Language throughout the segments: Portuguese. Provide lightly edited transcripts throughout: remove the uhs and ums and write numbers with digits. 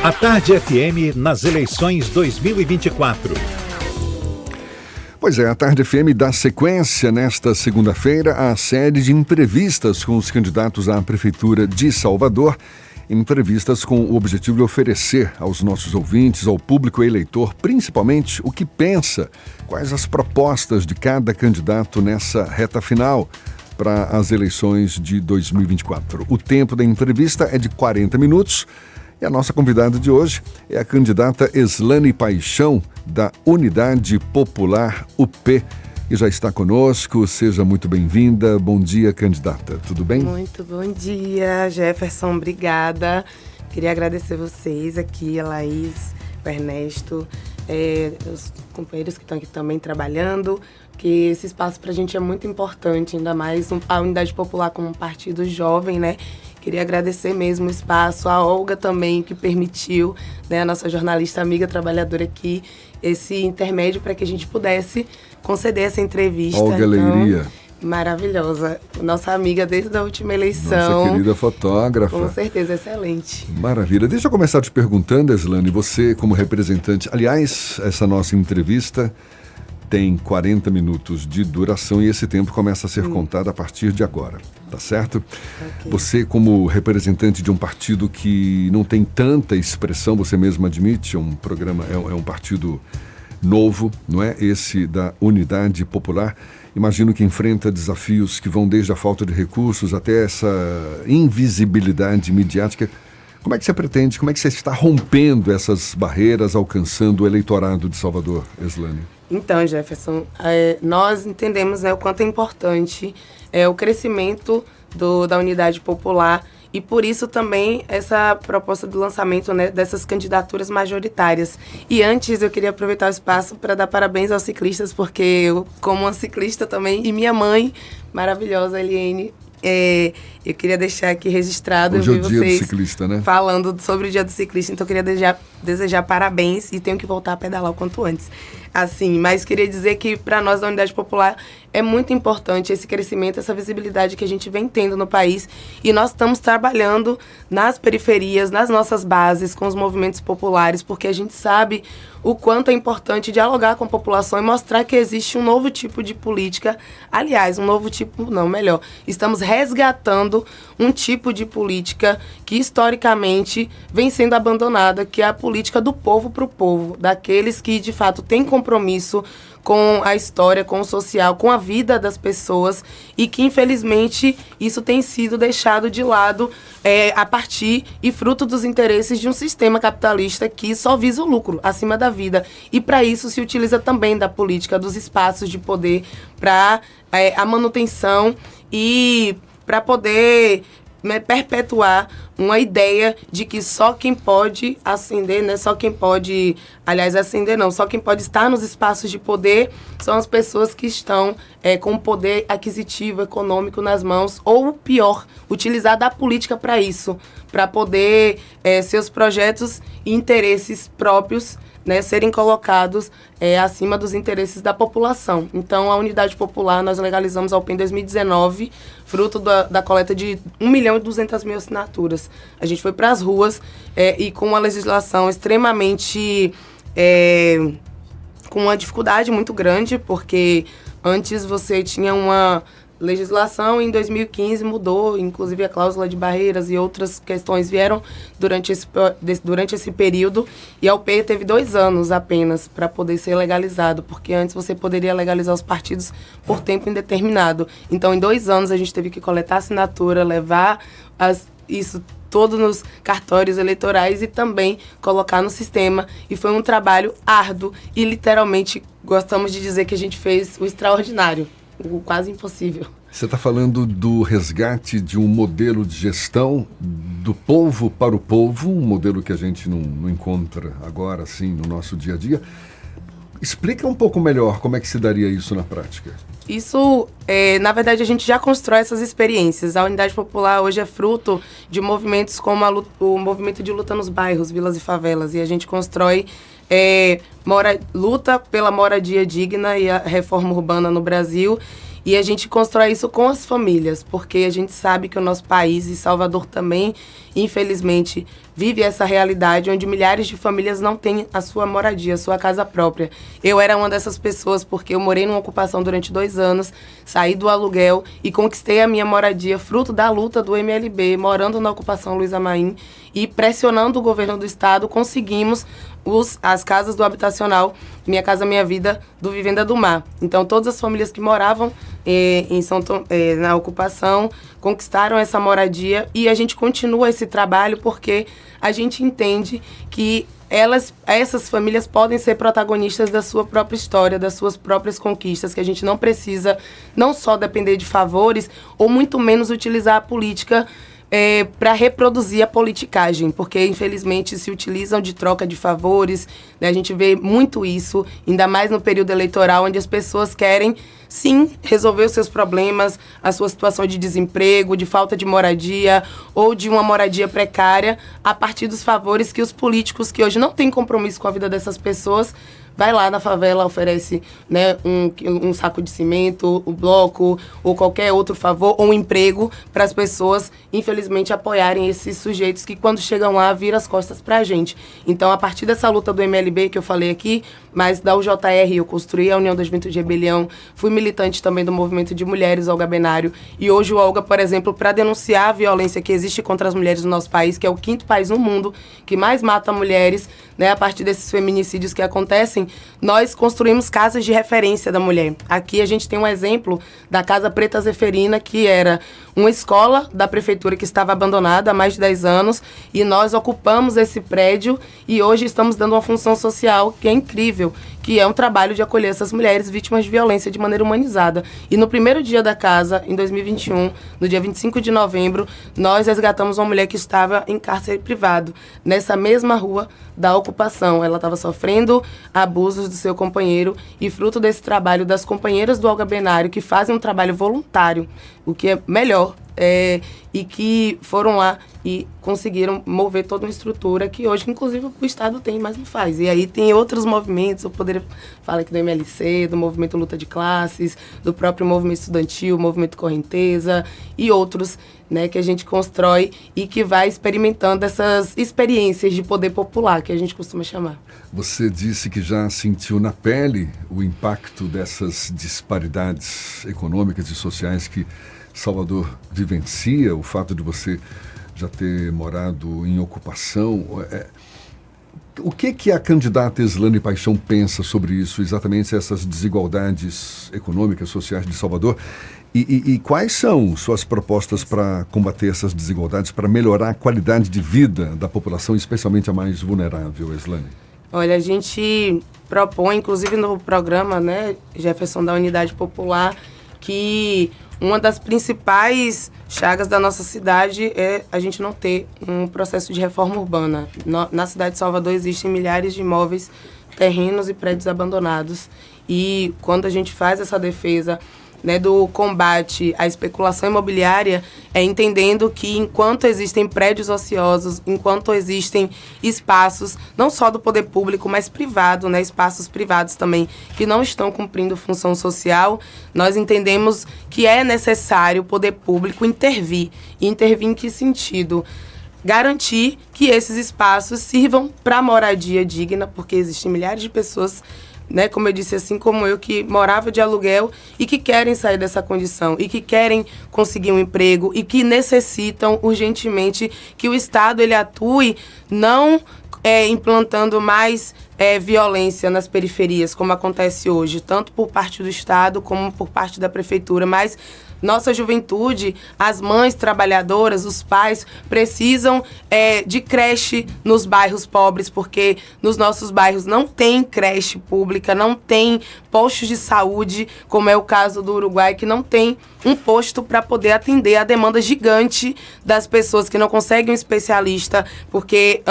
A Tarde FM nas eleições 2024. Pois é, a Tarde FM dá sequência nesta segunda-feira à série de entrevistas com os candidatos à Prefeitura de Salvador. Entrevistas com o objetivo de oferecer aos nossos ouvintes, ao público eleitor, principalmente o que pensa, quais as propostas de cada candidato nessa reta final para as eleições de 2024. O tempo da entrevista é de 40 minutos. E a nossa convidada de hoje é a candidata Eslane Paixão, da Unidade Popular UP, e já está conosco. Seja muito bem-vinda. Bom dia, candidata. Tudo bem? Muito bom dia, Jefferson. Obrigada. Queria agradecer vocês aqui, a Laís, o Ernesto, os companheiros que estão aqui também trabalhando, que esse espaço para a gente é muito importante, ainda mais a Unidade Popular como um partido jovem, né? Queria agradecer mesmo o espaço, a Olga também, que permitiu, né, a nossa jornalista amiga trabalhadora aqui, esse intermédio para que a gente pudesse conceder essa entrevista. Olga Leiria. Maravilhosa. Nossa amiga desde a última eleição. Nossa querida fotógrafa. Com certeza, excelente. Maravilha. Deixa eu começar te perguntando, Eslane, você como representante. Aliás, essa nossa entrevista tem 40 minutos de duração e esse tempo começa a ser contado a partir de agora, tá certo? Okay. Você, como representante de um partido que não tem tanta expressão, você mesmo admite, é um partido novo, não é? Esse da Unidade Popular. Imagino que enfrenta desafios que vão desde a falta de recursos até essa invisibilidade midiática. Como é que você pretende, como é que você está rompendo essas barreiras, alcançando o eleitorado de Salvador, Eslane? Então, Jefferson, nós entendemos, né, o quanto é importante o crescimento da Unidade Popular e, por isso, também essa proposta do lançamento, né, dessas candidaturas majoritárias. E antes, eu queria aproveitar o espaço para dar parabéns aos ciclistas, porque eu, como uma ciclista também, e minha mãe, maravilhosa, Eliane, eu queria deixar aqui registrado. Hoje é o dia do ciclista, né? Falando sobre o dia do ciclista, então eu queria desejar parabéns e tenho que voltar a pedalar o quanto antes. Assim, mas queria dizer que para nós da Unidade Popular é muito importante esse crescimento, essa visibilidade que a gente vem tendo no país e nós estamos trabalhando nas periferias, nas nossas bases, com os movimentos populares, porque a gente sabe o quanto é importante dialogar com a população e mostrar que existe um novo tipo de política. Aliás, estamos resgatando um tipo de política que historicamente vem sendo abandonada, que é a política do povo para o povo, daqueles que de fato têm compromisso com a história, com o social, com a vida das pessoas e que, infelizmente, isso tem sido deixado de lado a partir e fruto dos interesses de um sistema capitalista que só visa o lucro acima da vida. E, para isso, se utiliza também da política, dos espaços de poder para a manutenção e para poder perpetuar uma ideia de que só quem pode ascender, né? Só quem pode estar nos espaços de poder são as pessoas que estão com poder aquisitivo, econômico nas mãos, ou pior, utilizar da política para isso, para poder seus projetos e interesses próprios, né, serem colocados acima dos interesses da população. Então, a Unidade Popular, nós legalizamos a UP em 2019, fruto da coleta de 1.200.000 assinaturas. A gente foi para as ruas e com uma legislação extremamente... com uma dificuldade muito grande, porque antes você tinha uma legislação, em 2015 mudou, inclusive a cláusula de barreiras e outras questões vieram durante esse período, e a UP teve 2 anos apenas para poder ser legalizado, porque antes você poderia legalizar os partidos por tempo indeterminado. Então, em 2 anos, a gente teve que coletar assinatura, levar isso todo nos cartórios eleitorais e também colocar no sistema. E foi um trabalho árduo e, literalmente, gostamos de dizer que a gente fez o extraordinário. O quase impossível. Você está falando do resgate de um modelo de gestão do povo para o povo, um modelo que a gente não encontra agora, assim, no nosso dia a dia. Explica um pouco melhor como é que se daria isso na prática. Isso, na verdade, a gente já constrói essas experiências. A Unidade Popular hoje é fruto de movimentos como o movimento de luta nos bairros, vilas e favelas. E a gente constrói luta pela moradia digna e a reforma urbana no Brasil. E a gente constrói isso com as famílias, porque a gente sabe que o nosso país, e Salvador também, infelizmente, vive essa realidade onde milhares de famílias não têm a sua moradia, a sua casa própria. Eu era uma dessas pessoas porque eu morei numa ocupação durante 2 anos, saí do aluguel e conquistei a minha moradia fruto da luta do MLB, morando na ocupação Luiz Amaim e pressionando o governo do estado, conseguimos as casas do habitacional Minha Casa Minha Vida do Vivenda do Mar. Então, todas as famílias que moravam na ocupação conquistaram essa moradia e a gente continua esse trabalho porque a gente entende que essas famílias podem ser protagonistas da sua própria história, das suas próprias conquistas, que a gente não precisa não só depender de favores ou muito menos utilizar a política para reproduzir a politicagem, porque, infelizmente, se utilizam de troca de favores, né? A gente vê muito isso, ainda mais no período eleitoral, onde as pessoas querem, sim, resolver os seus problemas, a sua situação de desemprego, de falta de moradia ou de uma moradia precária, a partir dos favores que os políticos, que hoje não têm compromisso com a vida dessas pessoas, vai lá na favela, oferece, né, um saco de cimento, o bloco, ou qualquer outro favor, ou um emprego para as pessoas, infelizmente, apoiarem esses sujeitos que, quando chegam lá, viram as costas para a gente. Então, a partir dessa luta do MLB que eu falei aqui, mas da UJR, eu construí a União da Juventude de Rebelião, fui militante também do movimento de mulheres Olga Benário, e hoje o Olga, por exemplo, para denunciar a violência que existe contra as mulheres no nosso país, que é o 5º país no mundo que mais mata mulheres, né, a partir desses feminicídios que acontecem, nós construímos casas de referência da mulher. Aqui a gente tem um exemplo da Casa Preta Zeferina, que era uma escola da prefeitura que estava abandonada há mais de 10 anos, e nós ocupamos esse prédio e hoje estamos dando uma função social que é incrível, que é um trabalho de acolher essas mulheres vítimas de violência de maneira humanizada. E no primeiro dia da casa, em 2021, no dia 25 de novembro, nós resgatamos uma mulher que estava em cárcere privado, nessa mesma rua da ocupação. Ela estava sofrendo abusos do seu companheiro e, fruto desse trabalho das companheiras do Olga Benário, que fazem um trabalho voluntário, o que é melhor, e que foram lá e conseguiram mover toda uma estrutura que hoje, inclusive, o Estado tem, mas não faz. E aí tem outros movimentos, eu poderia falar aqui do MLC, do Movimento Luta de Classes, do próprio Movimento Estudantil, Movimento Correnteza e outros, né, que a gente constrói e que vai experimentando essas experiências de poder popular, que a gente costuma chamar. Você disse que já sentiu na pele o impacto dessas disparidades econômicas e sociais que Salvador vivencia, o fato de você já ter morado em ocupação. O que a candidata Eslane Paixão pensa sobre isso, exatamente essas desigualdades econômicas, sociais de Salvador? E quais são suas propostas para combater essas desigualdades, para melhorar a qualidade de vida da população, especialmente a mais vulnerável, Eslane? Olha, a gente propõe, inclusive no programa, né, Jefferson, da Unidade Popular, que uma das principais chagas da nossa cidade é a gente não ter um processo de reforma urbana. Na cidade de Salvador existem milhares de imóveis, terrenos e prédios abandonados. E quando a gente faz essa defesa, né, do combate à especulação imobiliária, é entendendo que enquanto existem prédios ociosos, enquanto existem espaços, não só do poder público, mas privado, né, espaços privados também, que não estão cumprindo função social, nós entendemos que é necessário o poder público intervir. E intervir em que sentido? Garantir que esses espaços sirvam para moradia digna, porque existem milhares de pessoas, né, como eu disse, assim como eu, que morava de aluguel e que querem sair dessa condição e que querem conseguir um emprego e que necessitam urgentemente que o Estado ele atue, não implantando mais violência nas periferias, como acontece hoje, tanto por parte do Estado como por parte da Prefeitura, mas nossa juventude, as mães trabalhadoras, os pais, precisam de creche nos bairros pobres, porque nos nossos bairros não tem creche pública, não tem postos de saúde, como é o caso do Uruguai, que não tem um posto para poder atender a demanda gigante das pessoas que não conseguem um especialista, porque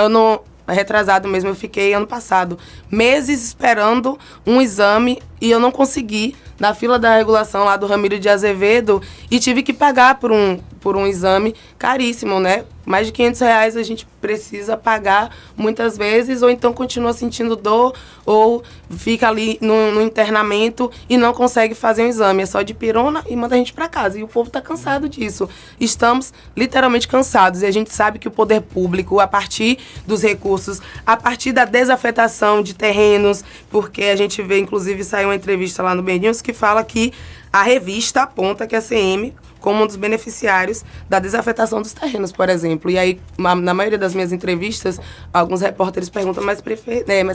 retrasado mesmo, eu fiquei ano passado meses esperando um exame e eu não consegui na fila da regulação lá do Ramiro de Azevedo e tive que pagar por um exame caríssimo, né? Mais de R$500 a gente precisa pagar muitas vezes, ou então continua sentindo dor, ou fica ali no internamento e não consegue fazer um exame. É só de pirona e manda a gente para casa. E o povo está cansado disso. Estamos literalmente cansados. E a gente sabe que o poder público, a partir dos recursos, a partir da desafetação de terrenos, porque a gente vê, inclusive, saiu uma entrevista lá no Ben News que fala que a revista aponta que a CM como um dos beneficiários da desafetação dos terrenos, por exemplo. E aí, na maioria das minhas entrevistas, alguns repórteres perguntam, mas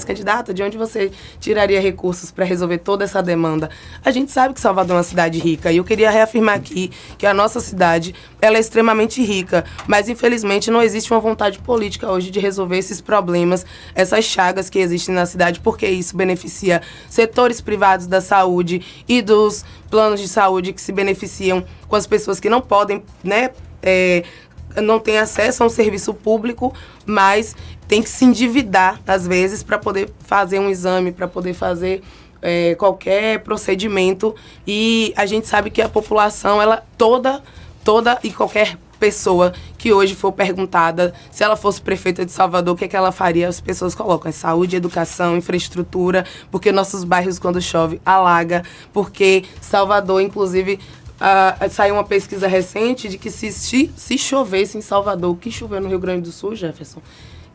candidata, de onde você tiraria recursos para resolver toda essa demanda? A gente sabe que Salvador é uma cidade rica, e eu queria reafirmar aqui que a nossa cidade ela é extremamente rica, mas infelizmente não existe uma vontade política hoje de resolver esses problemas, essas chagas que existem na cidade, porque isso beneficia setores privados da saúde e dos planos de saúde que se beneficiam com as pessoas que não podem, né, não têm acesso a um serviço público, mas tem que se endividar, às vezes, para poder fazer um exame, para poder fazer qualquer procedimento. E a gente sabe que a população, ela toda e qualquer pessoa que hoje for perguntada se ela fosse prefeita de Salvador, o que é que ela faria? As pessoas colocam saúde, educação, infraestrutura, porque nossos bairros, quando chove, alaga, porque Salvador, inclusive, saiu uma pesquisa recente de que se chovesse em Salvador, o que choveu no Rio Grande do Sul, Jefferson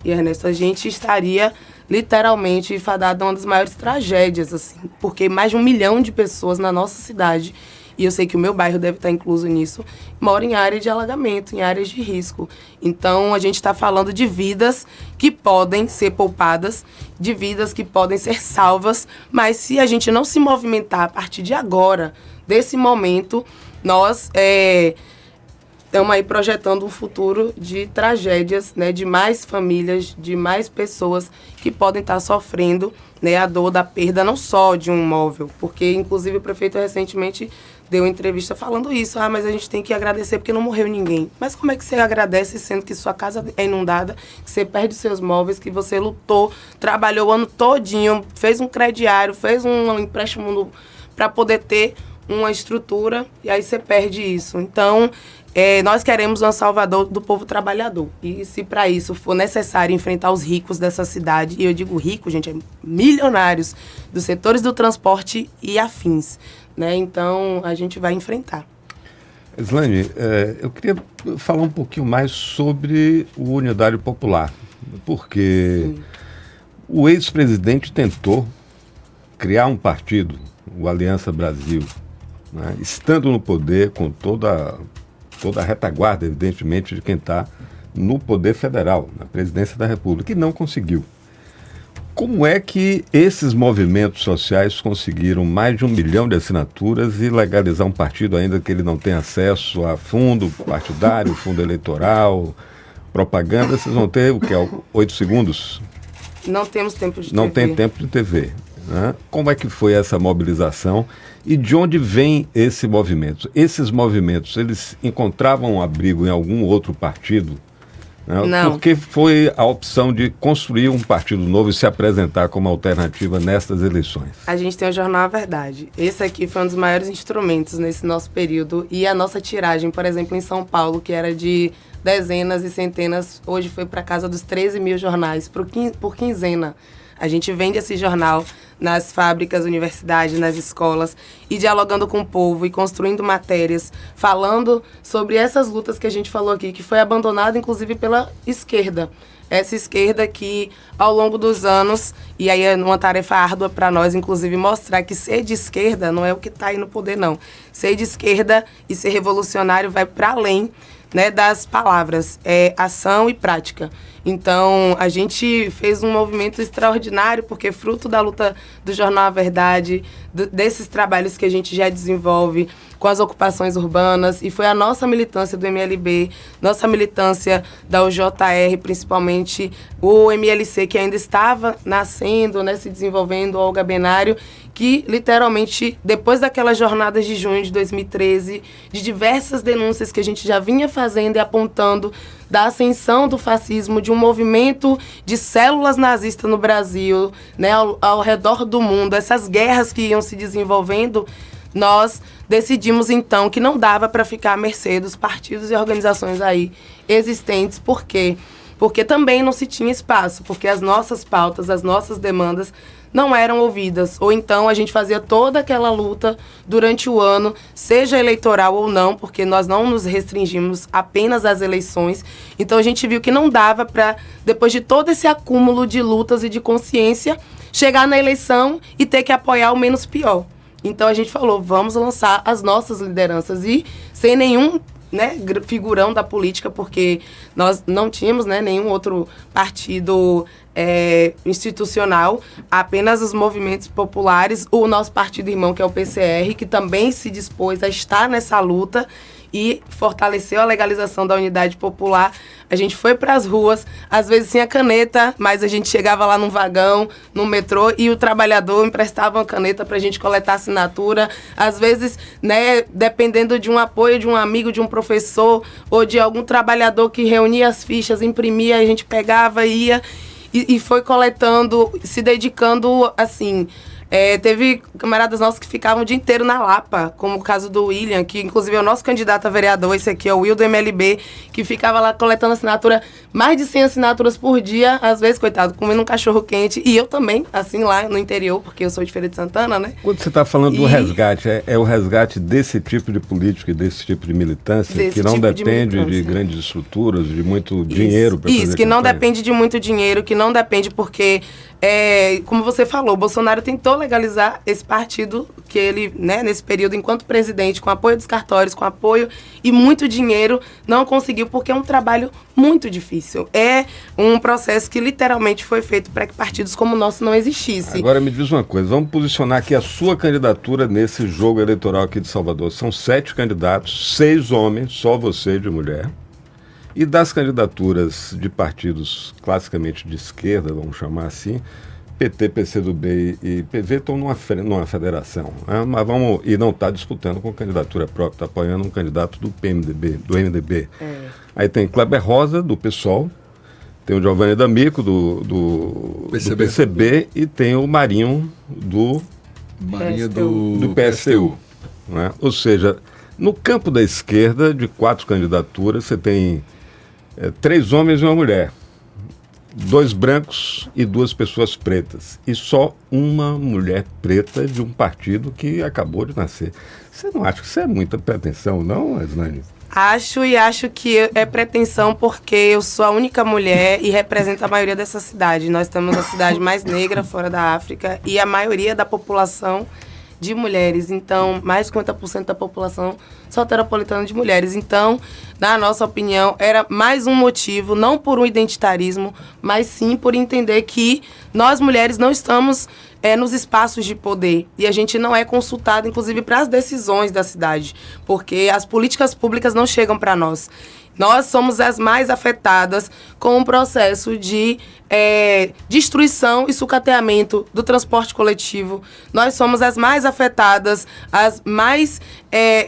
e Ernesto, a gente estaria literalmente fadado a uma das maiores tragédias, assim, porque mais de 1 milhão de pessoas na nossa cidade, e eu sei que o meu bairro deve estar incluso nisso, mora em área de alagamento, em áreas de risco. Então, a gente está falando de vidas que podem ser poupadas, de vidas que podem ser salvas, mas se a gente não se movimentar a partir de agora, desse momento, nós estamos aí projetando um futuro de tragédias, né, de mais famílias, de mais pessoas que podem estar sofrendo, né, a dor da perda não só de um imóvel, porque inclusive o prefeito recentemente deu uma entrevista falando isso, mas a gente tem que agradecer porque não morreu ninguém. Mas como é que você agradece sendo que sua casa é inundada, que você perde seus móveis, que você lutou, trabalhou o ano todinho, fez um crediário, fez um empréstimo para poder ter uma estrutura, e aí você perde isso. Então, nós queremos um Salvador do povo trabalhador. E se para isso for necessário enfrentar os ricos dessa cidade, e eu digo rico, gente, milionários, dos setores do transporte e afins, né? Então, a gente vai enfrentar. Slane, eu queria falar um pouquinho mais sobre o Unidário Popular, porque o ex-presidente tentou criar um partido, o Aliança Brasil, né? Estando no poder, com toda a retaguarda, evidentemente, de quem está no poder federal, na presidência da República, e não conseguiu. Como é que esses movimentos sociais conseguiram mais de 1 milhão de assinaturas e legalizar um partido ainda que ele não tem acesso a fundo partidário, fundo eleitoral, propaganda? Vocês vão ter o que? 8 segundos? Não temos tempo de TV. Não tem tempo de TV. Né? Como é que foi essa mobilização e de onde vem esse movimento? Esses movimentos, eles encontravam um abrigo em algum outro partido? Né? Não. Por que foi a opção de construir um partido novo e se apresentar como alternativa nestas eleições? A gente tem o Jornal A Verdade. Esse aqui foi um dos maiores instrumentos nesse nosso período. E a nossa tiragem, por exemplo, em São Paulo, que era de dezenas e centenas, hoje foi para casa dos 13 mil jornais por quinzena. A gente vende esse jornal nas fábricas, universidades, nas escolas, e dialogando com o povo e construindo matérias, falando sobre essas lutas que a gente falou aqui, que foi abandonada, inclusive, pela esquerda. Essa esquerda que, ao longo dos anos, e aí é uma tarefa árdua para nós, inclusive, mostrar que ser de esquerda não é o que está aí no poder, não. Ser de esquerda e ser revolucionário vai para além, né, das palavras, ação e prática. Então, a gente fez um movimento extraordinário, porque fruto da luta do Jornal A Verdade, desses trabalhos que a gente já desenvolve com as ocupações urbanas, e foi a nossa militância do MLB, nossa militância da UJR, principalmente o MLC, que ainda estava nascendo, né, se desenvolvendo, o Olga Benário, que literalmente, depois daquelas jornadas de junho de 2013, de diversas denúncias que a gente já vinha fazendo e apontando da ascensão do fascismo, de um movimento de células nazistas no Brasil, né, ao redor do mundo, essas guerras que iam se desenvolvendo, nós decidimos, então, que não dava para ficar à mercê dos partidos e organizações aí existentes. Por quê? Porque também não se tinha espaço, porque as nossas pautas, as nossas demandas não eram ouvidas. Ou então a gente fazia toda aquela luta durante o ano, seja eleitoral ou não, porque nós não nos restringimos apenas às eleições. Então a gente viu que não dava para, depois de todo esse acúmulo de lutas e de consciência, chegar na eleição e ter que apoiar o menos pior. Então a gente falou, vamos lançar as nossas lideranças e sem nenhum, né, figurão da política, porque nós não tínhamos, né, nenhum outro partido institucional, apenas os movimentos populares, o nosso partido irmão, que é o PCR, que também se dispôs a estar nessa luta e fortaleceu a legalização da unidade popular. A gente foi para as ruas, às vezes sem a caneta, mas a gente chegava lá num vagão, no metrô, e o trabalhador emprestava uma caneta para a gente coletar assinatura. Às vezes, né, dependendo de um apoio de um amigo, de um professor, ou de algum trabalhador que reunia as fichas, imprimia, a gente pegava e ia, e foi coletando, se dedicando, assim... teve camaradas nossos que ficavam o dia inteiro na Lapa, como o caso do William, que inclusive é o nosso candidato a vereador, esse aqui é o Will do MLB, que ficava lá coletando assinatura, mais de 100 assinaturas por dia, às vezes, coitado, comendo um cachorro quente, e eu também, assim, lá no interior, porque eu sou de Feira de Santana, né? Quando você está falando do resgate, é o resgate desse tipo de política e desse tipo de militância, que não depende de grandes estruturas, de muito dinheiro para fazer isso, que não depende de muito dinheiro, que não depende porque... como você falou, o Bolsonaro tentou legalizar esse partido que ele, né, nesse período, enquanto presidente, com apoio dos cartórios, com apoio e muito dinheiro, não conseguiu, porque é um trabalho muito difícil. É um processo que literalmente foi feito para que partidos como o nosso não existissem. Agora me diz uma coisa, vamos posicionar aqui a sua candidatura nesse jogo eleitoral aqui de Salvador. São 7 candidatos, 6 homens, só você de mulher. E das candidaturas de partidos classicamente de esquerda, vamos chamar assim, PT, PCdoB e PV estão numa federação, né? Mas e não está disputando com candidatura própria, está apoiando um candidato do PMDB, do MDB. Aí tem Kleber Rosa, do PSOL, tem o Giovanni D'Amico, do PCB, e tem o Marinho, do PSTU. Né? Ou seja, no campo da esquerda, de 4 candidaturas, você tem 3 homens e uma mulher, 2 brancos e 2 pessoas pretas, e só uma mulher preta de um partido que acabou de nascer. Você não acha que isso é muita pretensão, não, Eslane? Acho que é pretensão porque eu sou a única mulher e represento a maioria dessa cidade. Nós temos a cidade mais negra fora da África e a maioria da população de mulheres. Então, mais de 50% da população soteropolitana de mulheres. Então, na nossa opinião, era mais um motivo, não por um identitarismo, mas sim por entender que nós mulheres não estamos nos espaços de poder. E a gente não é consultado, inclusive, para as decisões da cidade, porque as políticas públicas não chegam para nós. Nós somos as mais afetadas com o processo de destruição e sucateamento do transporte coletivo. Nós somos as mais afetadas, as mais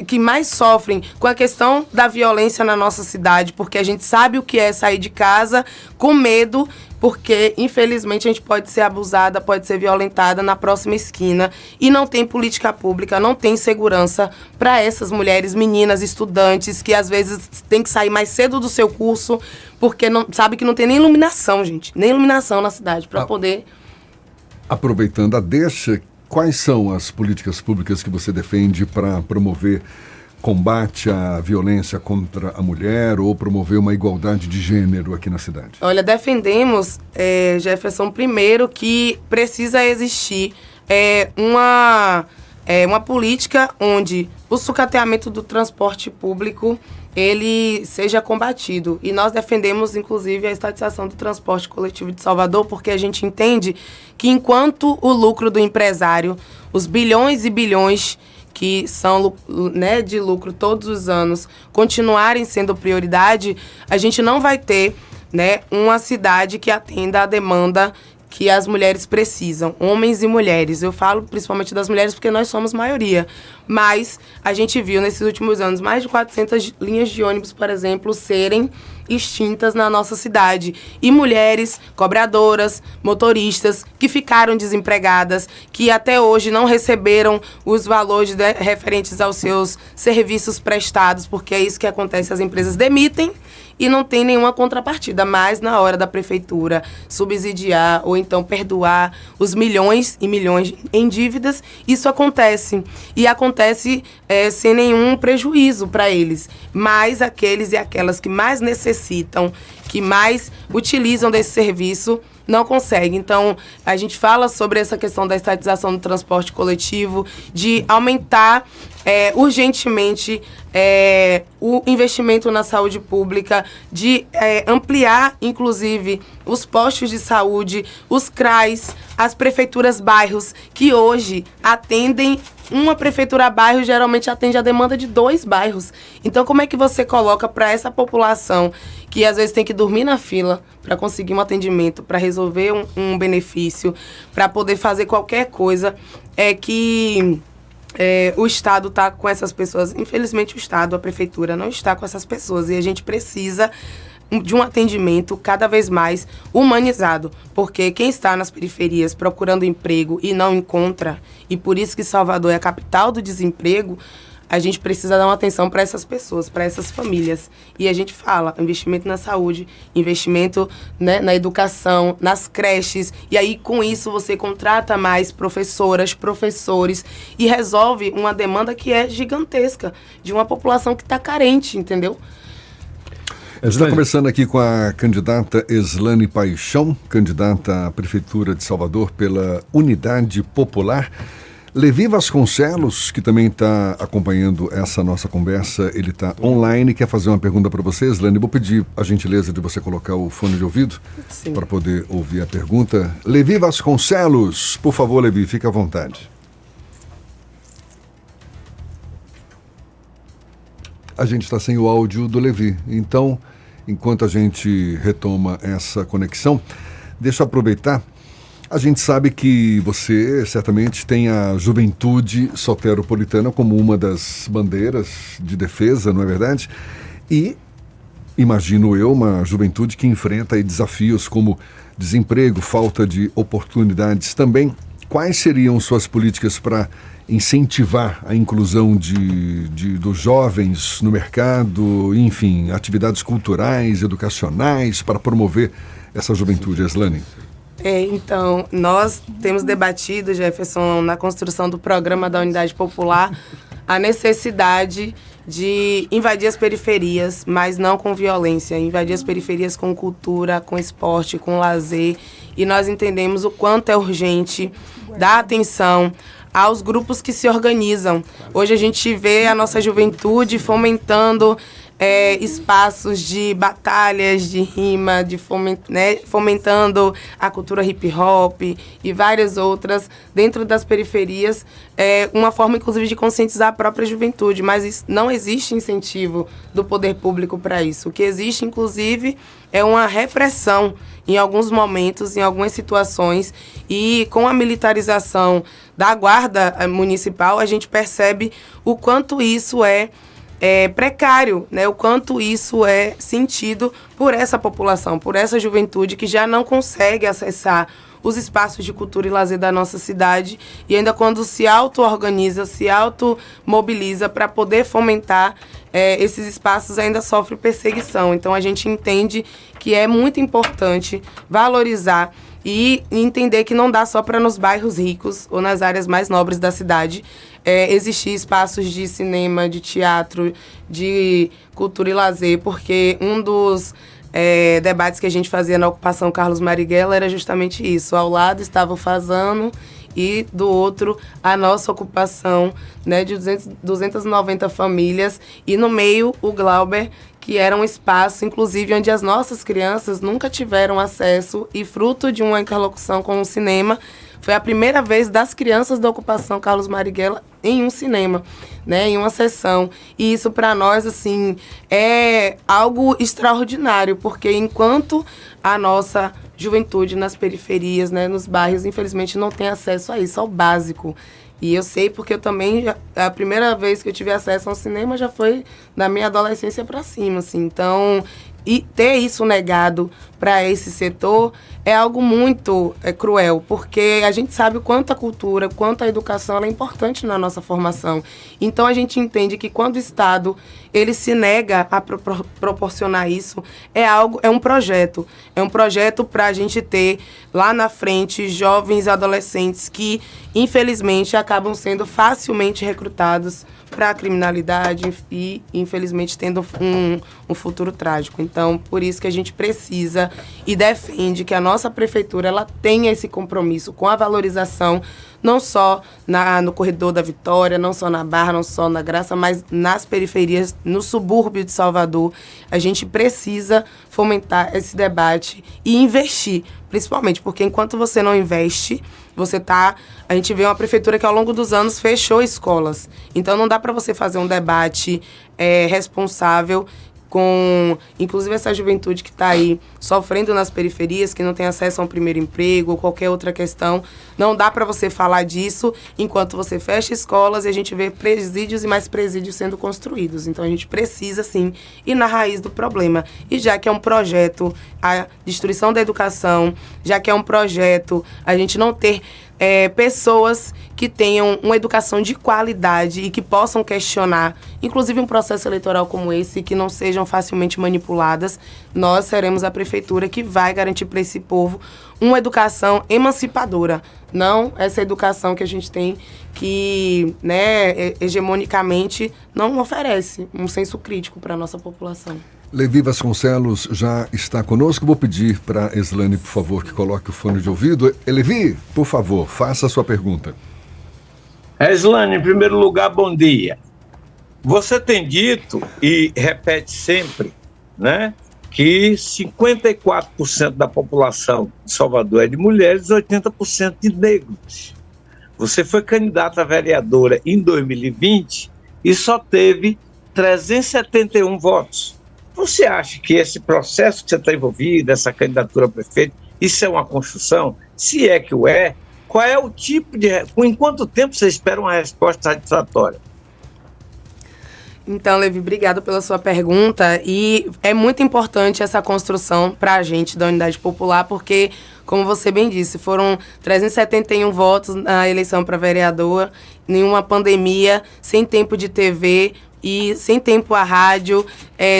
que mais sofrem com a questão da violência na nossa cidade, porque a gente sabe o que é sair de casa com medo, porque, infelizmente, a gente pode ser abusada, pode ser violentada na próxima esquina e não tem política pública, não tem segurança para essas mulheres, meninas, estudantes, que às vezes têm que sair mais cedo do seu curso, porque sabe que não tem nem iluminação, gente, nem iluminação na cidade para poder... Aproveitando a deixa, quais são as políticas públicas que você defende para promover combate à violência contra a mulher ou promover uma igualdade de gênero aqui na cidade? Olha, defendemos, Jefferson, primeiro que precisa existir uma política onde o sucateamento do transporte público ele seja combatido. E nós defendemos, inclusive, a estatização do transporte coletivo de Salvador, porque a gente entende que enquanto o lucro do empresário, os bilhões e bilhões que são, né, de lucro todos os anos, continuarem sendo prioridade, a gente não vai ter, né, uma cidade que atenda à demanda que as mulheres precisam, homens e mulheres. Eu falo principalmente das mulheres porque nós somos maioria. Mas a gente viu nesses últimos anos mais de 400 linhas de ônibus, por exemplo, serem extintas na nossa cidade. E mulheres, cobradoras, motoristas, que ficaram desempregadas, que até hoje não receberam os valores referentes aos seus serviços prestados, porque é isso que acontece, as empresas demitem e não tem nenhuma contrapartida, mas na hora da prefeitura subsidiar ou então perdoar os milhões e milhões em dívidas, isso acontece. E acontece sem nenhum prejuízo para eles. Mas aqueles e aquelas que mais necessitam, que mais utilizam desse serviço, não conseguem. Então, a gente fala sobre essa questão da estatização do transporte coletivo, de aumentar urgentemente o investimento na saúde pública, de ampliar, inclusive, os postos de saúde, os CRAs, as prefeituras bairros, que hoje atendem. Uma prefeitura bairro geralmente atende a demanda de 2 bairros. Então, como é que você coloca para essa população que às vezes tem que dormir na fila para conseguir um atendimento, para resolver um benefício, para poder fazer qualquer coisa, o Estado está com essas pessoas? Infelizmente, o Estado, a prefeitura, não está com essas pessoas. E a gente precisa de um atendimento cada vez mais humanizado, porque quem está nas periferias procurando emprego e não encontra, e por isso que Salvador é a capital do desemprego, a gente precisa dar uma atenção para essas pessoas, para essas famílias. E a gente fala investimento na saúde, investimento, né, na educação, nas creches, e aí com isso você contrata mais professoras, professores e resolve uma demanda que é gigantesca, de uma população que está carente, entendeu? A gente está conversando aqui com a candidata Eslane Paixão, candidata à Prefeitura de Salvador pela Unidade Popular. Levi Vasconcelos, que também está acompanhando essa nossa conversa, ele está online, quer fazer uma pergunta para você, Eslane. Vou pedir a gentileza de você colocar o fone de ouvido para poder ouvir a pergunta. Levi Vasconcelos, por favor, Levi, fique à vontade. A gente está sem o áudio do Levi, então, enquanto a gente retoma essa conexão, deixa eu aproveitar. A gente sabe que você certamente tem a juventude soteropolitana como uma das bandeiras de defesa, não é verdade? E, imagino eu, uma juventude que enfrenta aí desafios como desemprego, falta de oportunidades também. Quais seriam suas políticas para incentivar a inclusão dos jovens no mercado, enfim, atividades culturais, educacionais, para promover essa juventude, Eslane? Então, nós temos debatido, Jefferson, na construção do programa da Unidade Popular, a necessidade de invadir as periferias, mas não com violência, invadir as periferias com cultura, com esporte, com lazer, e nós entendemos o quanto é urgente dar atenção aos grupos que se organizam. Hoje a gente vê a nossa juventude fomentando espaços de batalhas, de rima, fomentando a cultura hip hop e várias outras dentro das periferias, uma forma inclusive de conscientizar a própria juventude, mas não existe incentivo do poder público para isso. O que existe inclusive é uma repressão em alguns momentos, em algumas situações, e com a militarização da guarda municipal a gente percebe o quanto isso é precário, né? O quanto isso é sentido por essa população, por essa juventude que já não consegue acessar os espaços de cultura e lazer da nossa cidade, e ainda quando se auto-organiza, se auto-mobiliza para poder fomentar esses espaços, ainda sofre perseguição. Então a gente entende que é muito importante valorizar e entender que não dá só para nos bairros ricos ou nas áreas mais nobres da cidade existir espaços de cinema, de teatro, de cultura e lazer, porque um dos debates que a gente fazia na ocupação Carlos Marighella era justamente isso. Ao lado estava o Fasano e do outro a nossa ocupação, né, de 290 famílias, e no meio o Glauber, que era um espaço, inclusive, onde as nossas crianças nunca tiveram acesso, e fruto de uma interlocução com o cinema, foi a primeira vez das crianças da ocupação Carlos Marighella em um cinema, né, em uma sessão. E isso, para nós, assim, é algo extraordinário, porque enquanto a nossa juventude nas periferias, né, nos bairros, infelizmente, não tem acesso a isso, ao básico. E eu sei porque eu também, a primeira vez que eu tive acesso a um cinema já foi da minha adolescência para cima, assim. Então, e ter isso negado para esse setor é algo muito cruel, porque a gente sabe o quanto a cultura, o quanto a educação ela é importante na nossa formação. Então a gente entende que quando o Estado ele se nega a proporcionar isso, é um projeto para a gente ter lá na frente jovens e adolescentes que infelizmente acabam sendo facilmente recrutados para a criminalidade e, infelizmente, tendo um futuro trágico. Então, por isso que a gente precisa e defende que a nossa prefeitura ela tenha esse compromisso com a valorização, não só no Corredor da Vitória, não só na Barra, não só na Graça, mas nas periferias, no subúrbio de Salvador. A gente precisa fomentar esse debate e investir, principalmente, porque enquanto você não investe, a gente vê uma prefeitura que ao longo dos anos fechou escolas. Então não dá para você fazer um debate responsável com, inclusive, essa juventude que está aí sofrendo nas periferias, que não tem acesso a um primeiro emprego ou qualquer outra questão. Não dá para você falar disso enquanto você fecha escolas e a gente vê presídios e mais presídios sendo construídos. Então a gente precisa, sim, ir na raiz do problema. E já que é um projeto a destruição da educação, já que é um projeto a gente não ter pessoas que tenham uma educação de qualidade e que possam questionar, inclusive um processo eleitoral como esse, que não sejam facilmente manipuladas, nós seremos a prefeitura que vai garantir para esse povo uma educação emancipadora, não essa educação que a gente tem que, hegemonicamente, não oferece um senso crítico para a nossa população. Levi Vasconcelos já está conosco. Vou pedir para a Eslane, por favor, que coloque o fone de ouvido. Levi, por favor, faça a sua pergunta. Eslane, em primeiro lugar, bom dia. Você tem dito e repete sempre, que 54% da população de Salvador é de mulheres e 80% de negros. Você foi candidata a vereadora em 2020 e só teve 371 votos. Você acha que esse processo que você está envolvido, essa candidatura a prefeito, isso é uma construção? Se é que o é, qual é o tipo de... Em quanto tempo você espera uma resposta satisfatória? Então, Levi, obrigado pela sua pergunta. E é muito importante essa construção para a gente da Unidade Popular, porque, como você bem disse, foram 371 votos na eleição para vereador, em uma pandemia, sem tempo de TV, e sem tempo a rádio,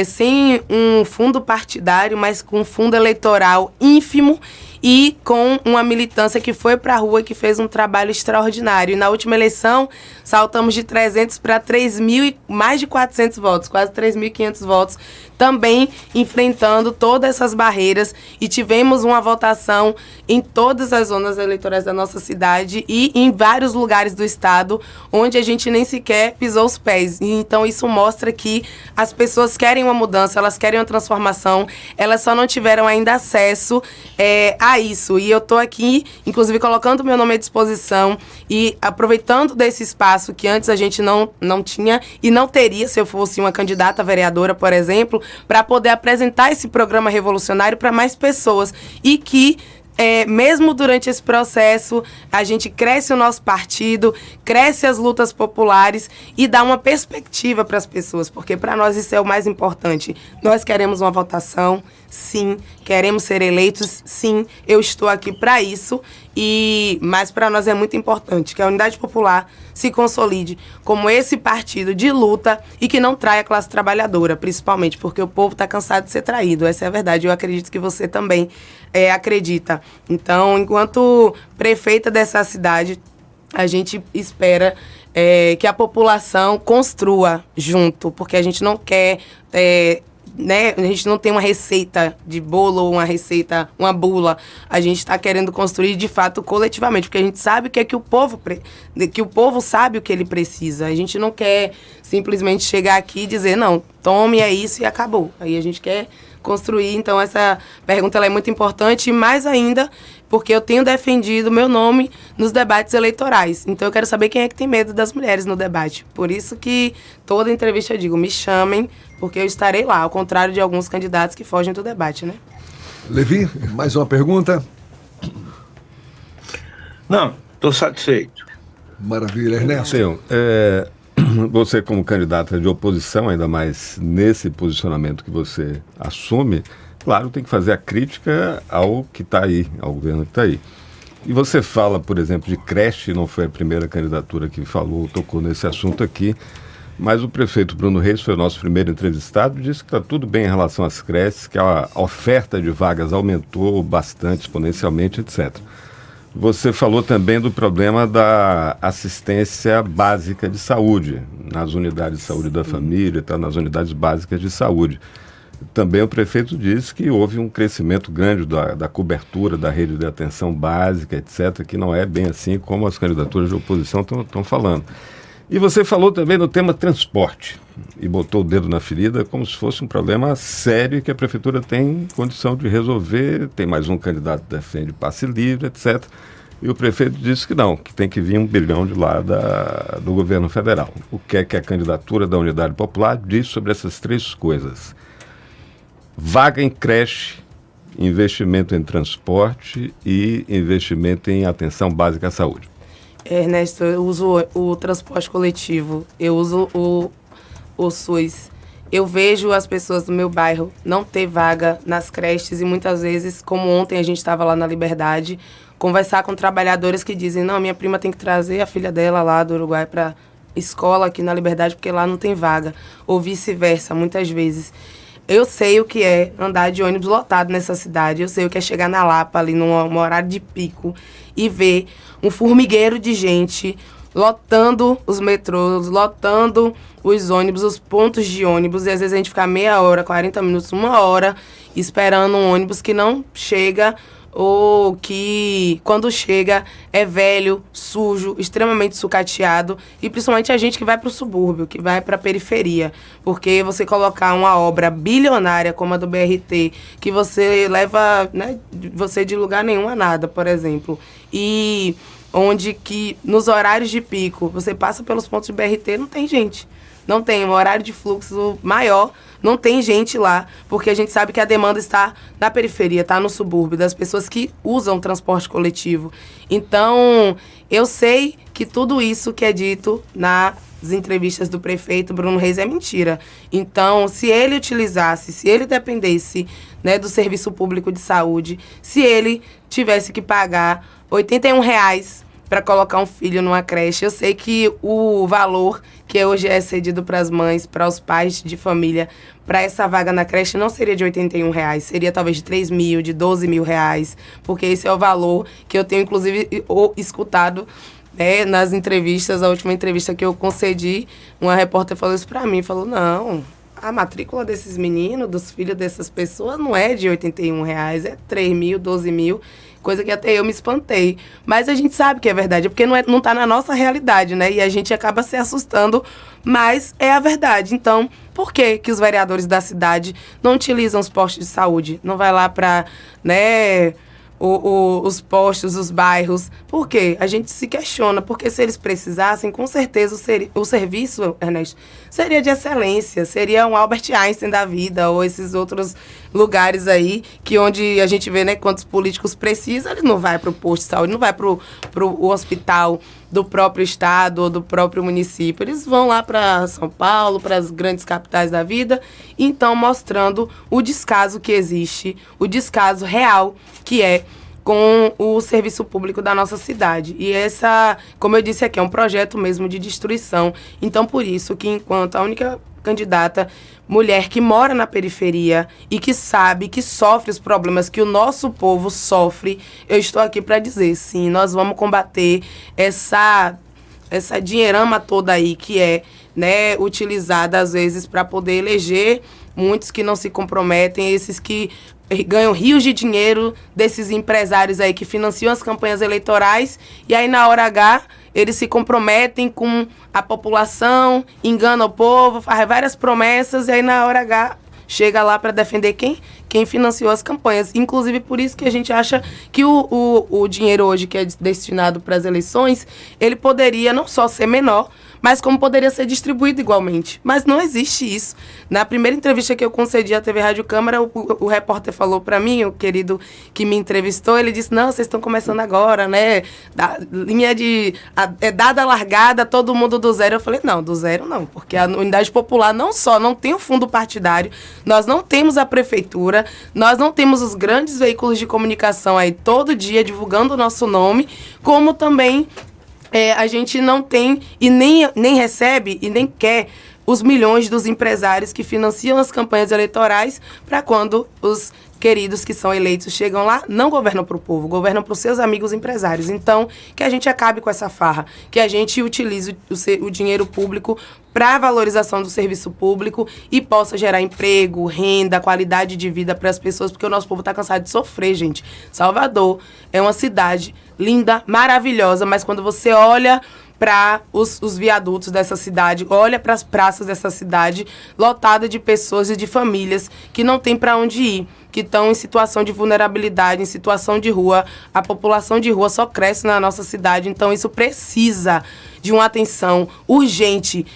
sem um fundo partidário, mas com um fundo eleitoral ínfimo e com uma militância que foi para a rua e que fez um trabalho extraordinário. E na última eleição, saltamos de 300 para 3.000, mais de 400 votos, quase 3.500 votos, também enfrentando todas essas barreiras, e tivemos uma votação em todas as zonas eleitorais da nossa cidade e em vários lugares do estado, onde a gente nem sequer pisou os pés. E então isso mostra que as pessoas querem uma mudança, elas querem uma transformação, elas só não tiveram ainda acesso a isso. E eu estou aqui, inclusive, colocando meu nome à disposição e aproveitando desse espaço que antes a gente não tinha e não teria se eu fosse uma candidata a vereadora, por exemplo, para poder apresentar esse programa revolucionário para mais pessoas e que mesmo durante esse processo, a gente cresce o nosso partido, cresce as lutas populares e dá uma perspectiva para as pessoas, porque para nós isso é o mais importante. Nós queremos uma votação, sim, queremos ser eleitos, sim, eu estou aqui para isso, mas para nós é muito importante que a Unidade Popular se consolide como esse partido de luta e que não traia a classe trabalhadora, principalmente porque o povo está cansado de ser traído, essa é a verdade, eu acredito que você também acredita. Então, enquanto prefeita dessa cidade, a gente espera que a população construa junto, porque a gente não quer... a gente não tem uma receita de bolo ou uma bula. A gente está querendo construir, de fato, coletivamente, porque a gente sabe que o povo sabe o que ele precisa. A gente não quer simplesmente chegar aqui e dizer, não, tome, é isso e acabou. Aí a gente quer construir. Então, essa pergunta ela é muito importante, e mais ainda porque eu tenho defendido meu nome nos debates eleitorais. Então, eu quero saber quem é que tem medo das mulheres no debate. Por isso que toda entrevista eu digo, me chamem, porque eu estarei lá, ao contrário de alguns candidatos que fogem do debate, né? Levi, mais uma pergunta? Não, estou satisfeito. Maravilha, Ernesto. Sim, você como candidata de oposição, ainda mais nesse posicionamento que você assume, claro, tem que fazer a crítica ao que está aí, ao governo que está aí. E você fala, por exemplo, de creche, não foi a primeira candidatura que tocou nesse assunto aqui, mas o prefeito Bruno Reis foi o nosso primeiro entrevistado e disse que está tudo bem em relação às creches, que a oferta de vagas aumentou bastante, exponencialmente, etc. Você falou também do problema da assistência básica de saúde, nas unidades de saúde da família, nas unidades básicas de saúde. Também o prefeito disse que houve um crescimento grande da cobertura da rede de atenção básica, etc., que não é bem assim como as candidaturas de oposição estão falando. E você falou também no tema transporte, e botou o dedo na ferida como se fosse um problema sério que a prefeitura tem condição de resolver. Tem mais um candidato que defende passe livre, etc. E o prefeito disse que não, que tem que vir 1 bilhão de lá do governo federal. O que é que a candidatura da Unidade Popular diz sobre essas três coisas? Vaga em creche, investimento em transporte e investimento em atenção básica à saúde. Ernesto, eu uso o transporte coletivo, eu uso o SUS. Eu vejo as pessoas do meu bairro não ter vaga nas creches e muitas vezes, como ontem a gente estava lá na Liberdade, conversar com trabalhadores que dizem, não, minha prima tem que trazer a filha dela lá do Uruguai para escola aqui na Liberdade porque lá não tem vaga, ou vice-versa, muitas vezes. Eu sei o que é andar de ônibus lotado nessa cidade, eu sei o que é chegar na Lapa ali num horário de pico e ver um formigueiro de gente lotando os metrôs, lotando os ônibus, os pontos de ônibus, e às vezes a gente fica meia hora, 40 minutos, 1 hora esperando um ônibus que não chega, ou que quando chega é velho, sujo, extremamente sucateado, e principalmente a gente que vai para o subúrbio, que vai para a periferia, porque você colocar uma obra bilionária como a do BRT, que você leva, né, você de lugar nenhum a nada, por exemplo, e onde que nos horários de pico você passa pelos pontos de BRT, não tem gente. Não tem um horário de fluxo maior, não tem gente lá, porque a gente sabe que a demanda está na periferia, está no subúrbio, das pessoas que usam transporte coletivo. Então, eu sei que tudo isso que é dito nas entrevistas do prefeito Bruno Reis é mentira. Então, se ele utilizasse, se ele dependesse, né, do serviço público de saúde, se ele tivesse que pagar R$81 para colocar um filho numa creche, eu sei que o valor que hoje é cedido para as mães, para os pais de família, para essa vaga na creche não seria de R$81, seria talvez de 3 mil, de 12 mil reais, porque esse é o valor que eu tenho, inclusive, escutado, né, nas entrevistas. A última entrevista que eu concedi, uma repórter falou isso para mim, falou, não, a matrícula desses meninos, dos filhos dessas pessoas, não é de R$81, é 3 mil, 12 mil, coisa que até eu me espantei. Mas a gente sabe que é verdade, porque não está na nossa realidade, né? E a gente acaba se assustando, mas é a verdade. Então, por que que os vereadores da cidade não utilizam os postos de saúde? Não vai lá para, né, os postos, os bairros? Por quê? A gente se questiona, porque se eles precisassem, com certeza o serviço, Ernesto, seria de excelência, seria um Albert Einstein da vida, ou esses outros lugares aí, que onde a gente vê, né, quantos políticos precisam, ele não vai para o posto de saúde, não vai para o hospital do próprio estado ou do próprio município, eles vão lá para São Paulo, para as grandes capitais da vida, então mostrando o descaso que existe, o descaso real que é com o serviço público da nossa cidade. E essa, como eu disse aqui, é um projeto mesmo de destruição. Então, por isso que, enquanto a única candidata mulher que mora na periferia e que sabe, que sofre os problemas que o nosso povo sofre, eu estou aqui para dizer, sim, nós vamos combater essa dinheirama toda aí que é, né, utilizada às vezes para poder eleger muitos que não se comprometem, esses que ganham rios de dinheiro desses empresários aí que financiam as campanhas eleitorais, e aí na hora H eles se comprometem com a população, enganam o povo, faz várias promessas, e aí na hora H chega lá para defender quem financiou as campanhas. Inclusive por isso que a gente acha que o dinheiro hoje que é destinado para as eleições, ele poderia não só ser menor, mas como poderia ser distribuído igualmente. Mas não existe isso. Na primeira entrevista que eu concedi à TV Rádio Câmara, o repórter falou para mim, o querido que me entrevistou, ele disse, não, vocês estão começando agora, né? Dada a largada, todo mundo do zero. Eu falei, não, do zero não, porque a Unidade Popular não só não tem o fundo partidário, nós não temos a prefeitura, nós não temos os grandes veículos de comunicação aí todo dia divulgando o nosso nome, como também a gente não tem e nem recebe e nem quer os milhões dos empresários que financiam as campanhas eleitorais para quando os queridos que são eleitos chegam lá, não governam para o povo, governam para os seus amigos empresários. Então, que a gente acabe com essa farra, que a gente utilize o dinheiro público para a valorização do serviço público e possa gerar emprego, renda, qualidade de vida para as pessoas, porque o nosso povo está cansado de sofrer, gente. Salvador é uma cidade linda, maravilhosa, mas quando você olha para os viadutos dessa cidade, olha para as praças dessa cidade, lotada de pessoas e de famílias que não tem para onde ir, que estão em situação de vulnerabilidade, em situação de rua. A população de rua só cresce na nossa cidade, então isso precisa de uma atenção urgente.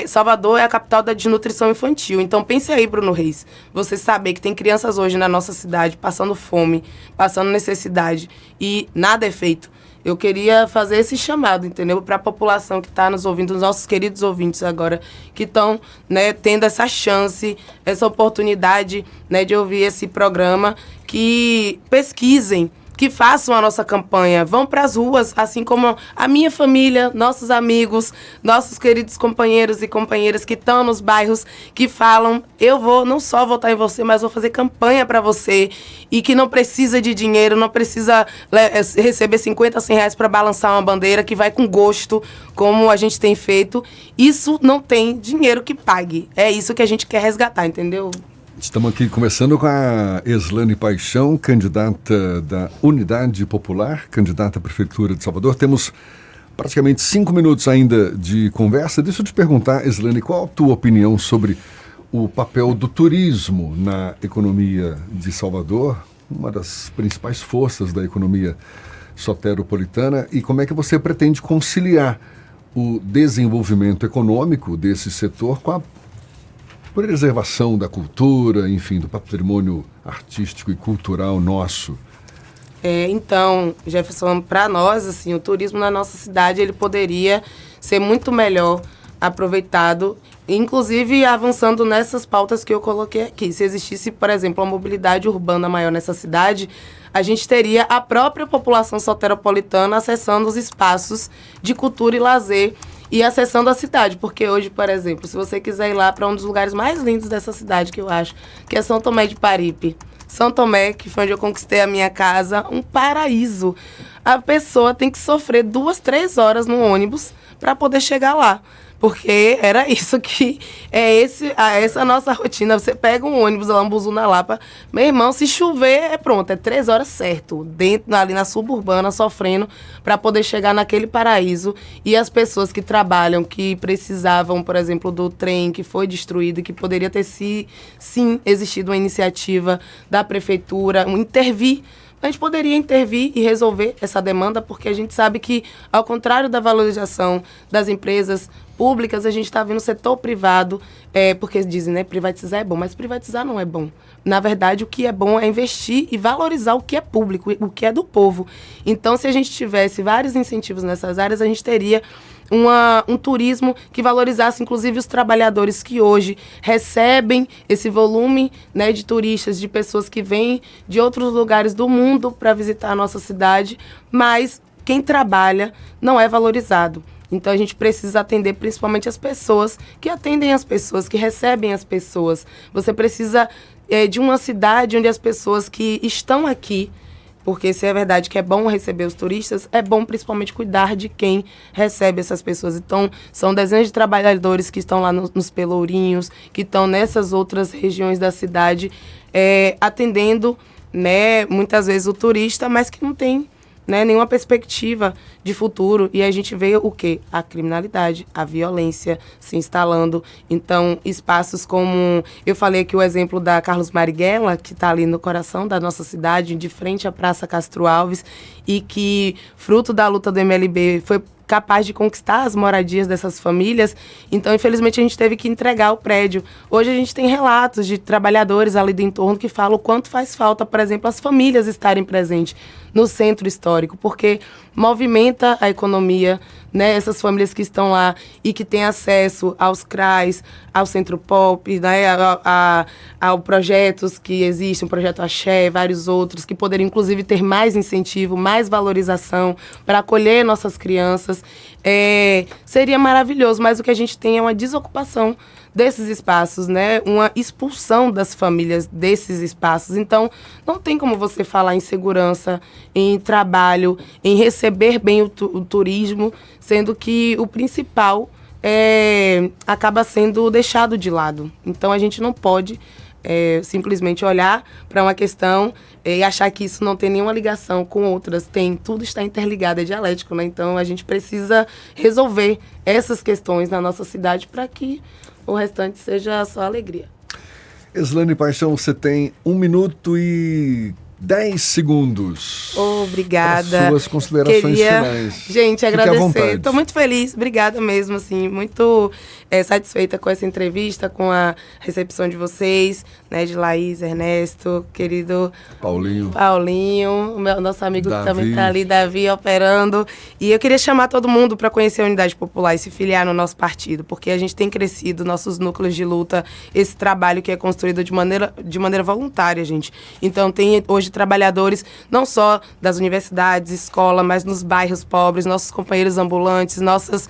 Salvador é a capital da desnutrição infantil, então pense aí, Bruno Reis, você saber que tem crianças hoje na nossa cidade passando fome, passando necessidade e nada é feito. Eu queria fazer esse chamado, entendeu? Para a população que está nos ouvindo, os nossos queridos ouvintes agora, que estão, né, tendo essa chance, essa oportunidade, né, de ouvir esse programa, que pesquisem, que façam a nossa campanha, vão para as ruas, assim como a minha família, nossos amigos, nossos queridos companheiros e companheiras que estão nos bairros, que falam, eu vou não só votar em você, mas vou fazer campanha para você, e que não precisa de dinheiro, não precisa receber 50, 100 reais para balançar uma bandeira, que vai com gosto, como a gente tem feito. Isso não tem dinheiro que pague. É isso que a gente quer resgatar, entendeu? Estamos aqui conversando com a Eslane Paixão, candidata da Unidade Popular, candidata à Prefeitura de Salvador. Temos praticamente 5 minutos ainda de conversa. Deixa eu te perguntar, Eslane, qual a tua opinião sobre o papel do turismo na economia de Salvador, uma das principais forças da economia soteropolitana, e como é que você pretende conciliar o desenvolvimento econômico desse setor com a preservação da cultura, enfim, do patrimônio artístico e cultural nosso? Então, Jefferson, para nós, assim, o turismo na nossa cidade, ele poderia ser muito melhor aproveitado, inclusive avançando nessas pautas que eu coloquei aqui. Se existisse, por exemplo, uma mobilidade urbana maior nessa cidade, a gente teria a própria população soteropolitana acessando os espaços de cultura e lazer e acessando a cidade, porque hoje, por exemplo, se você quiser ir lá para um dos lugares mais lindos dessa cidade, que eu acho, que é São Tomé de Paripe. São Tomé, que foi onde eu conquistei a minha casa, um paraíso. A pessoa tem que sofrer 2, 3 horas no ônibus para poder chegar lá. Porque era isso que essa nossa rotina. Você pega um ônibus, Lambuzu na Lapa, meu irmão, se chover, é pronto, é 3 horas certo, ali na suburbana, sofrendo para poder chegar naquele paraíso. E as pessoas que trabalham, que precisavam, por exemplo, do trem que foi destruído, que poderia ter sim existido uma iniciativa da prefeitura, intervir. A gente poderia intervir e resolver essa demanda, porque a gente sabe que, ao contrário da valorização das empresas públicas, a gente está vendo o setor privado, porque dizem, né, privatizar é bom, mas privatizar não é bom. Na verdade, o que é bom é investir e valorizar o que é público, o que é do povo. Então, se a gente tivesse vários incentivos nessas áreas, a gente teria um turismo que valorizasse, inclusive, os trabalhadores que hoje recebem esse volume, né, de turistas, de pessoas que vêm de outros lugares do mundo para visitar a nossa cidade, mas quem trabalha não é valorizado. Então, a gente precisa atender principalmente as pessoas que atendem as pessoas, que recebem as pessoas. Você precisa de uma cidade onde as pessoas que estão aqui, porque se é verdade que é bom receber os turistas, é bom principalmente cuidar de quem recebe essas pessoas. Então, são dezenas de trabalhadores que estão lá nos Pelourinhos, que estão nessas outras regiões da cidade, atendendo, né, muitas vezes o turista, mas que não tem, né, nenhuma perspectiva de futuro. E a gente vê o quê? A criminalidade, a violência se instalando. Então, espaços como... Eu falei aqui o exemplo da Carlos Marighella, que está ali no coração da nossa cidade, de frente à Praça Castro Alves, e que, fruto da luta do MLB, foi capaz de conquistar as moradias dessas famílias. Então, infelizmente, a gente teve que entregar o prédio. Hoje a gente tem relatos de trabalhadores ali do entorno que falam o quanto faz falta, por exemplo, as famílias estarem presentes no centro histórico, porque movimenta a economia, né? Essas famílias que estão lá e que têm acesso aos CRAs, ao Centro Pop, né? Ao projetos que existem, o Projeto Axé, vários outros, que poderiam, inclusive, ter mais incentivo, mais valorização para acolher nossas crianças. Seria maravilhoso, mas o que a gente tem é uma desocupação desses espaços, né? Uma expulsão das famílias desses espaços. Então, não tem como você falar em segurança, em trabalho, em receber bem o turismo, sendo que o principal acaba sendo deixado de lado. Então, a gente não pode simplesmente olhar para uma questão e achar que isso não tem nenhuma ligação com outras. Tudo está interligado, é dialético, né? Então, a gente precisa resolver essas questões na nossa cidade para que o restante seja só alegria. Eslane Paixão, você tem 1 minuto e 10 segundos. Obrigada. Suas considerações finais. Gente, Fique agradecer. Estou muito feliz, obrigada mesmo, assim, muito satisfeita com essa entrevista, com a recepção de vocês, né, de Laís, Ernesto, querido Paulinho, o nosso amigo Davi, que também está ali, Davi, operando. E eu queria chamar todo mundo para conhecer a Unidade Popular e se filiar no nosso partido, porque a gente tem crescido, nossos núcleos de luta, esse trabalho que é construído de maneira voluntária, gente. Então, tem hoje trabalhadores, não só das universidades, escola, mas nos bairros pobres, nossos companheiros ambulantes, nossas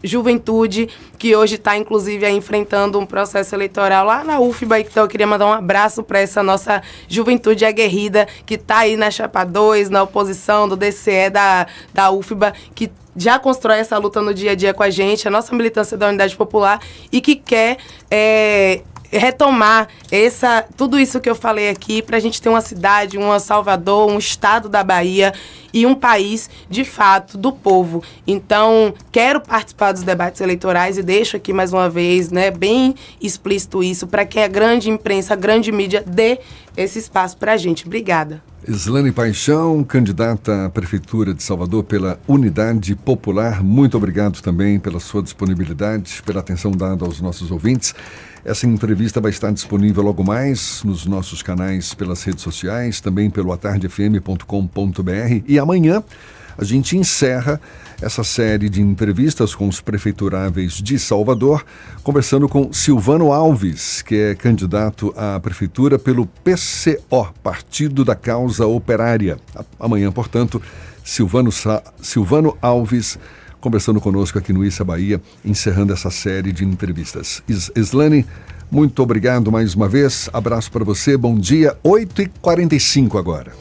juventude, que hoje está, inclusive, enfrentando um processo eleitoral lá na UFBA. Então, eu queria mandar um abraço para essa nossa juventude aguerrida, que está aí na Chapa 2, na oposição do DCE da UFBA, que já constrói essa luta no dia a dia com a gente, a nossa militância da Unidade Popular, e que quer retomar tudo isso que eu falei aqui para a gente ter uma cidade, uma Salvador, um estado da Bahia e um país, de fato, do povo. Então, quero participar dos debates eleitorais e deixo aqui mais uma vez, né, bem explícito isso, para que a grande imprensa, a grande mídia dê esse espaço para a gente. Obrigada. Eslane Paixão, candidata à Prefeitura de Salvador pela Unidade Popular, muito obrigado também pela sua disponibilidade, pela atenção dada aos nossos ouvintes. Essa entrevista vai estar disponível logo mais nos nossos canais pelas redes sociais, também pelo atardefm.com.br. E amanhã a gente encerra essa série de entrevistas com os prefeituráveis de Salvador, conversando com Silvano Alves, que é candidato à prefeitura pelo PCO, Partido da Causa Operária. Amanhã, portanto, Silvano Alves conversando conosco aqui no Issa Bahia, encerrando essa série de entrevistas. Eslane, muito obrigado mais uma vez, abraço para você, bom dia, 8h45 agora.